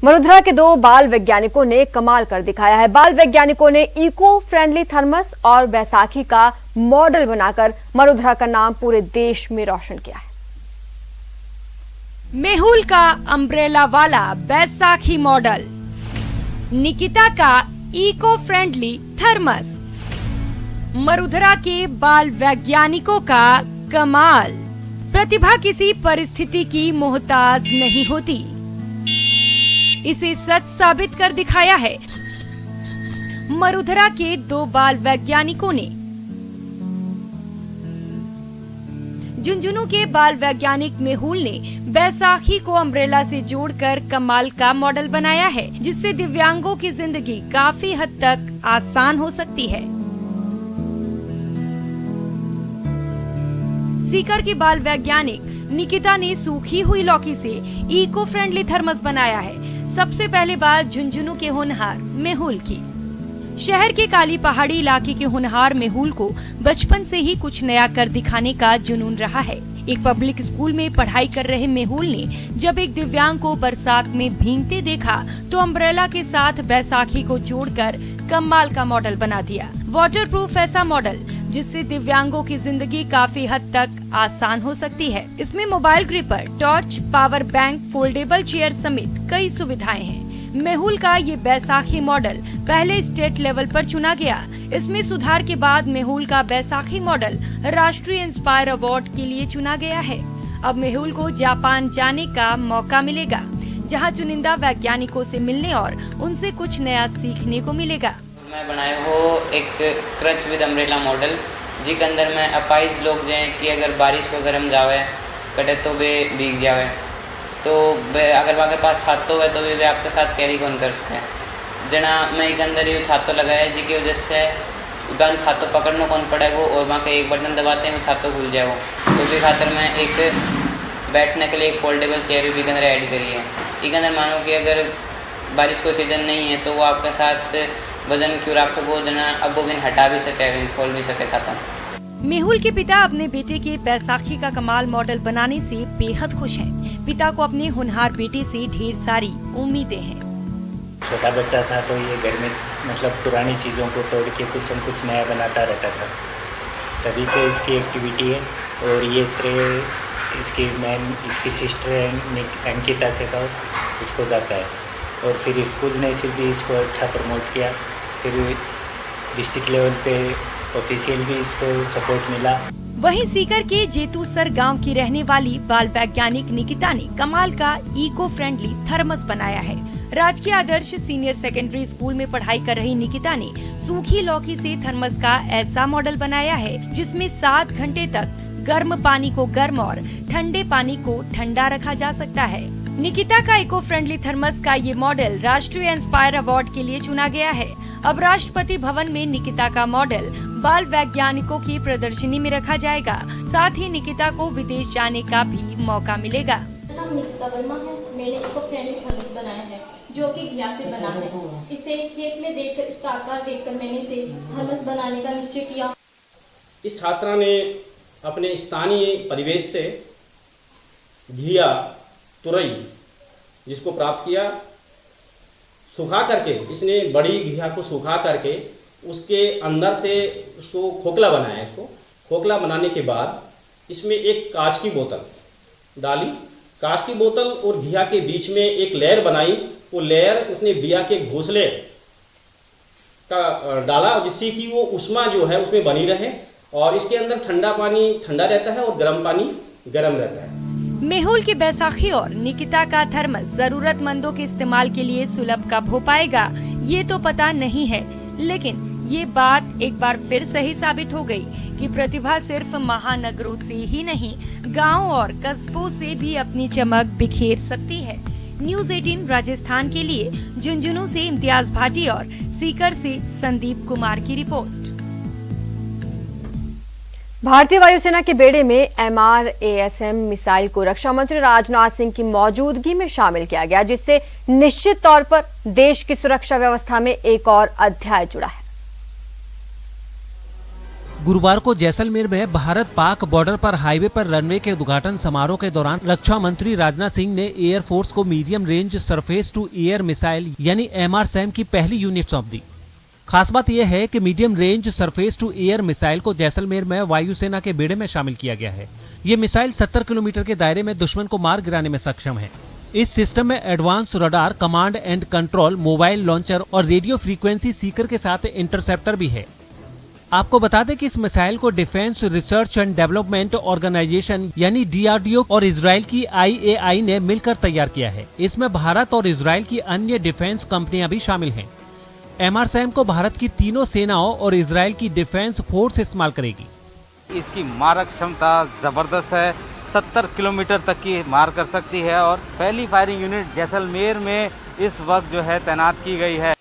वडोदरा के दो बाल वैज्ञानिकों ने कमाल कर दिखाया है। बाल वैज्ञानिकों ने इको फ्रेंडली थर्मस और बैसाखी का मॉडल बनाकर वडोदरा का नाम पूरे देश में रोशन किया है। मेहुल का अम्ब्रेला वाला बैसाखी मॉडल, निकिता का इको फ्रेंडली थर्मस, वडोदरा के बाल वैज्ञानिकों का कमाल। प्रतिभा किसी परिस्थिति की मोहताज नहीं होती, इसे सच साबित कर दिखाया है वडोदरा के दो बाल वैज्ञानिकों ने। झुंझुनू के बाल वैज्ञानिक मेहुल ने बैसाखी को अम्ब्रेला से जोड़कर कमाल का मॉडल बनाया है, जिससे दिव्यांगों की जिंदगी काफी हद तक आसान हो सकती है। सीकर की बाल वैज्ञानिक निकिता ने सूखी हुई लौकी से इको फ्रेंडली थर्मस बनाया है। सबसे पहले बात झुंझुनू के होनहार मेहुल की। शहर के काली पहाड़ी इलाके के होनहार मेहुल को बचपन से ही कुछ नया कर दिखाने का जुनून रहा है। एक पब्लिक स्कूल में पढ़ाई कर रहे मेहुल ने जब एक दिव्यांग को बरसात में भीगते देखा तो अम्ब्रेला के साथ बैसाखी को जोड़कर कमाल का मॉडल बना दिया। वाटरप्रूफ ऐसा मॉडल जिससे दिव्यांगों की जिंदगी काफी हद तक आसान हो सकती है। इसमें mobile gripper, torch, power bank, foldable chair समेत कई सुविधाएं हैं। मेहुल का ये बैसाखी मॉडल पहले स्टेट लेवल पर चुना गया। इसमें सुधार के बाद मेहुल का बैसाखी मॉडल राष्ट्रीय इंस्पायर अवार्ड के लिए चुना गया है। अब मेहुल को जापान जाने का मौका मिलेगा, जहाँ चुनिंदा वैज्ञानिकों से मिलने और उनसे कुछ नया सीखने को मिलेगा। मैं बनाया हो एक क्रच विद अम्ब्रेला मॉडल, जिसके अंदर मैं अपाइज लोग जो हैं कि अगर बारिश वगैरह में जावे कटे तो वे भीग जावे, तो अगर वहाँ के पास छातो है तो वे आपके साथ कैरी कौन कर सके। जना मैं एक अंदर ये छातो लगाया है, जिसकी वजह से बन छातो पकड़ना कौन पड़ेगा और वहाँ के एक बटन दबाते हैं वो छातो खुल जाएगा। तो भी खातर मैं एक बैठने के लिए एक फोल्डेबल चेयर भी के अंदर ऐड करी है। इसके अंदर मानो कि अगर बारिश को सीजन नहीं है तो वो आपके साथ वजन क्यों रखोगे जना अब वो हटा भी सके, खोल भी सके छाता। मेहुल के पिता अपने बेटे के बैसाखी का कमाल मॉडल बनाने से बेहद खुश हैं। पिता को अपने होनहार बेटे से ढेर सारी उम्मीदें हैं। छोटा बच्चा था तो ये घर में मतलब पुरानी चीज़ों को तोड़ के कुछ न कुछ नया बनाता रहता था, तभी से इसकी एक्टिविटी है। और ये श्रेय इसकी सिस्टर है अंकिता से का उसको जाता है। और फिर स्कूल ने से भी इसको अच्छा प्रमोट किया, फिर डिस्ट्रिक्ट लेवल पे ऑफिशियल भी इसको सपोर्ट मिला। वहीं सीकर के जेतूसर गांव की रहने वाली बाल वैज्ञानिक निकिता ने कमाल का इको फ्रेंडली थर्मस बनाया है। राजकीय आदर्श सीनियर सेकेंडरी स्कूल में पढ़ाई कर रही निकिता ने सूखी लौकी से थर्मस का ऐसा मॉडल बनाया है जिसमें 7 घंटे तक गर्म पानी को गर्म और ठंडे पानी को ठंडा रखा जा सकता है। निकिता का इको फ्रेंडली थर्मस का ये मॉडल राष्ट्रीय इंस्पायर अवार्ड के लिए चुना गया है। अब राष्ट्रपति भवन में निकिता का मॉडल बाल वैज्ञानिकों की प्रदर्शनी में रखा जाएगा। साथ ही निकिता को विदेश जाने का भी मौका मिलेगा। नाम निकिता वर्मा है। मैंने इको फ्रेंडली थर्मस बनाया है जो कि घिया से बना है। इसे खेत में देखकर, इसका आकार देखकर मैंने इसे थर्मस बनाने का निश्चय किया। इस छात्रा ने अपने स्थानीय परिवेश से घिया तुरई जिसको प्राप्त किया, सुखा करके इसने बड़ी घिया को सुखा करके उसके अंदर से उसको खोखला बनाया। इसको खोखला बनाने के बाद इसमें एक कांच की बोतल डाली। कांच की बोतल और घिया के बीच में एक लेयर बनाई। वो लेयर उसने बिया के घोंसले का डाला जिससे कि वो उष्मा जो है उसमें बनी रहे और इसके अंदर ठंडा पानी ठंडा रहता है और गर्म पानी गर्म रहता है। मेहुल की बैसाखी और निकिता का थर्मस जरूरतमंदों के इस्तेमाल के लिए सुलभ कब हो पाएगा ये तो पता नहीं है, लेकिन ये बात एक बार फिर सही साबित हो गई कि प्रतिभा सिर्फ महानगरों से ही नहीं, गांव और कस्बों से भी अपनी चमक बिखेर सकती है। न्यूज़ 18 राजस्थान के लिए झुंझुनू से इम्तियाज भाटी और सीकर से संदीप कुमार की रिपोर्ट। भारतीय वायुसेना के बेड़े में MRASM मिसाइल को रक्षा मंत्री राजनाथ सिंह की मौजूदगी में शामिल किया गया, जिससे निश्चित तौर पर देश की सुरक्षा व्यवस्था में एक और अध्याय जुड़ा है। गुरुवार को जैसलमेर में भारत पाक बॉर्डर पर हाईवे पर रनवे के उद्घाटन समारोह के दौरान रक्षा मंत्री राजनाथ सिंह ने एयरफोर्स को medium range surface to air missile यानी MRSAM की पहली यूनिट सौंप दी। खास बात यह है कि medium range surface to air missile को जैसलमेर में वायुसेना के बेड़े में शामिल किया गया है। ये मिसाइल 70 किलोमीटर के दायरे में दुश्मन को मार गिराने में सक्षम है। इस सिस्टम में advance radar, command and control, mobile launcher और रेडियो फ्रीक्वेंसी सीकर के साथ इंटरसेप्टर भी है। आपको बता दें कि इस मिसाइल को defence research and development organisation यानी DRDO और इजराइल की IAI ने मिलकर तैयार किया है। इसमें भारत और इजराइल की अन्य डिफेंस कंपनियां भी शामिल हैं। MRSAM को भारत की तीनों सेनाओं और इजराइल की डिफेंस फोर्स इस्तेमाल करेगी। इसकी मारक क्षमता जबरदस्त है, 70 किलोमीटर तक की मार कर सकती है और पहली फायरिंग यूनिट जैसलमेर में इस वक्त जो है तैनात की गई है।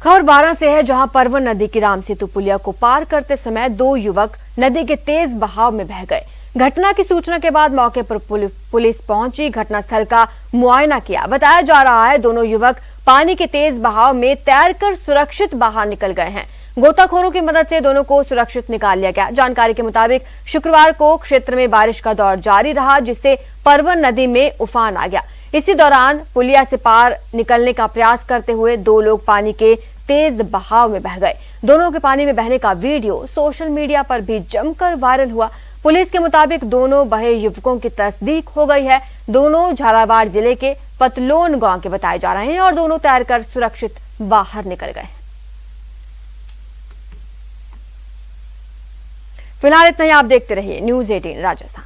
खबर 12 से है, जहां परवन नदी की राम सेतु पुलिया को पार करते समय 2 युवक नदी के तेज बहाव में बह गए। घटना की सूचना के बाद मौके पर पुलिस पहुंची, घटनास्थल का मुआयना किया। बताया जा रहा है दोनों युवक पानी के तेज बहाव में तैरकर सुरक्षित बाहर निकल गए हैं। गोताखोरों की मदद से दोनों को सुरक्षित निकाल लिया गया। जानकारी के मुताबिक शुक्रवार को क्षेत्र में बारिश का दौर जारी रहा, जिससे परवन नदी में उफान आ गया। इसी दौरान पुलिया से पार निकलने का प्रयास करते हुए 2 लोग पानी के तेज बहाव में बह गए। दोनों के पानी में बहने का वीडियो सोशल मीडिया पर भी जमकर वायरल हुआ। पुलिस के मुताबिक दोनों बहे युवकों की तस्दीक हो गई है। दोनों झालावाड़ जिले के पतलोन गांव के बताए जा रहे हैं और दोनों तैरकर सुरक्षित बाहर निकल गए। फिलहाल इतना ही। आप देखते रहिए न्यूज़ 18 राजस्थान।